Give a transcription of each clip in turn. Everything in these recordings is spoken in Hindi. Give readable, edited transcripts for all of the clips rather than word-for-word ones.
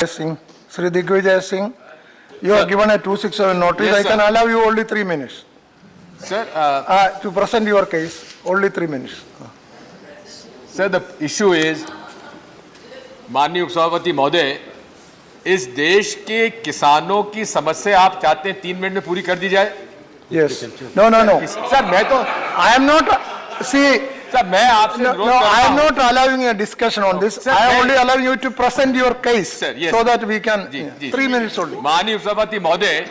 Singh, Sri Digvijay Singh, you are given a 267 notice. Yes, I can sir. allow you only 3 minutes. Sir, To present your case, only 3 minutes. sir, the issue is, माननीय उपसभापति महोदय, इस देश के किसानों की समस्या आप चाहते हैं 3 मिनट में पूरी कर दी जाए? Yes. No. सर मैं तो I am not, see, sir मैं आपसे no, अनुरोध no, कर I रहा am हूं। not allowing a discussion on this. Sir, I am मैं- only allowing you to present your case Sir, yes. so that we can, ji. 3 minutes only. माननीय उपसभापति महोदय,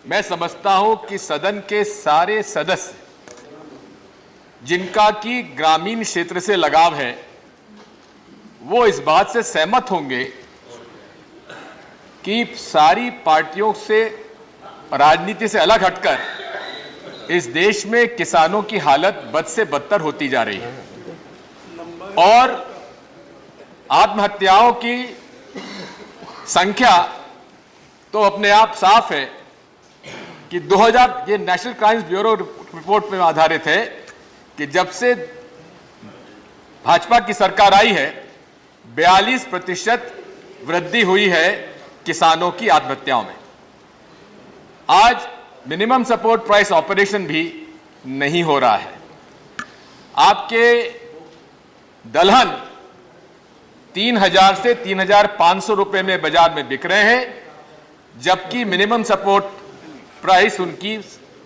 मैं समझता हूं कि सदन के सारे सदस्य जिनका की ग्रामीण क्षेत्र से लगाव है, वो इस बात से सहमत होंगे कि सारी पार्टियों से, राजनीति से अलग हटकर इस देश में किसानों की हालत बद से बदतर होती जा रही है और आत्महत्याओं की संख्या तो अपने आप साफ है कि 2000, ये नेशनल क्राइम्स ब्यूरो रिपोर्ट में आधारित है कि जब से भाजपा की सरकार आई है 42% वृद्धि हुई है किसानों की आत्महत्याओं में। आज मिनिमम सपोर्ट प्राइस ऑपरेशन भी नहीं हो रहा है। आपके दलहन 3000 से 3500 रुपए में बाजार में बिक रहे हैं, जबकि मिनिमम सपोर्ट प्राइस उनकी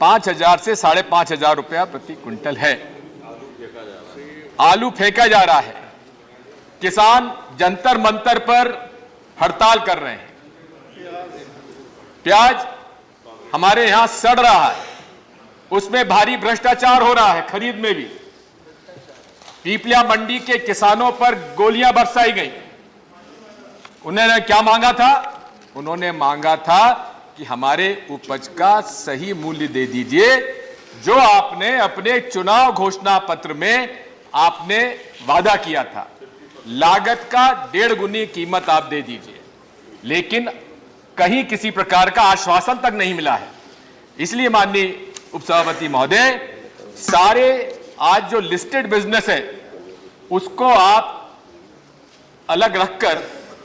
5000 से 5500 रुपया प्रति क्विंटल है। आलू फेंका जा रहा है, किसान जंतर मंतर पर हड़ताल कर रहे हैं। प्याज हमारे यहां सड़ रहा है, उसमें भारी भ्रष्टाचार हो रहा है, खरीद में भी। पीपलिया मंडी के किसानों पर गोलियां बरसाई गई। उन्होंने क्या मांगा था? उन्होंने मांगा था कि हमारे उपज का सही मूल्य दे दीजिए, जो आपने अपने चुनाव घोषणा पत्र में आपने वादा किया था। लागत का 1.5 गुनी कीमत आप दे दीजिए, लेकिन कहीं किसी प्रकार का आश्वासन तक नहीं मिला है। इसलिए माननीय उपसभापति महोदय, सारे आज जो लिस्टेड बिजनेस है उसको आप अलग रखकर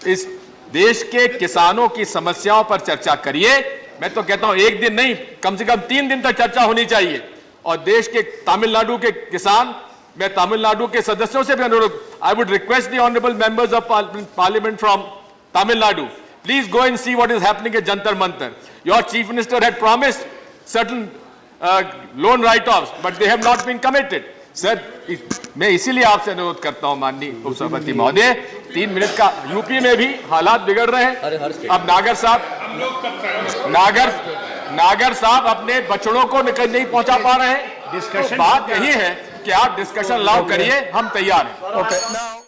इस देश के किसानों की समस्याओं पर चर्चा करिए। मैं तो कहता हूं 1 दिन नहीं, कम से कम 3 दिन तक चर्चा होनी चाहिए। और देश के तमिलनाडु के किसान, मैं तमिलनाडु के सदस्यों से भी अनुरोध, I would request the honourable members of parliament from Tamil Nadu, please go and see what is happening at Jantar Mantar. Your chief minister had promised certain loan write-offs, but they have not been committed. Sir, मैं इसीलिए आपसे अनुरोध करता हूं माननीय उपसभापति महोदय, 3 मिनट का, यूपी में भी हालात बिगड़ रहे हैं। अब नागर साहब अपने बछड़ों को नहीं पहुंचा पा रहे हैं। तो बात यही है कि आप डिस्कशन अलाउ करिए, हम तैयार हैं। Okay. Now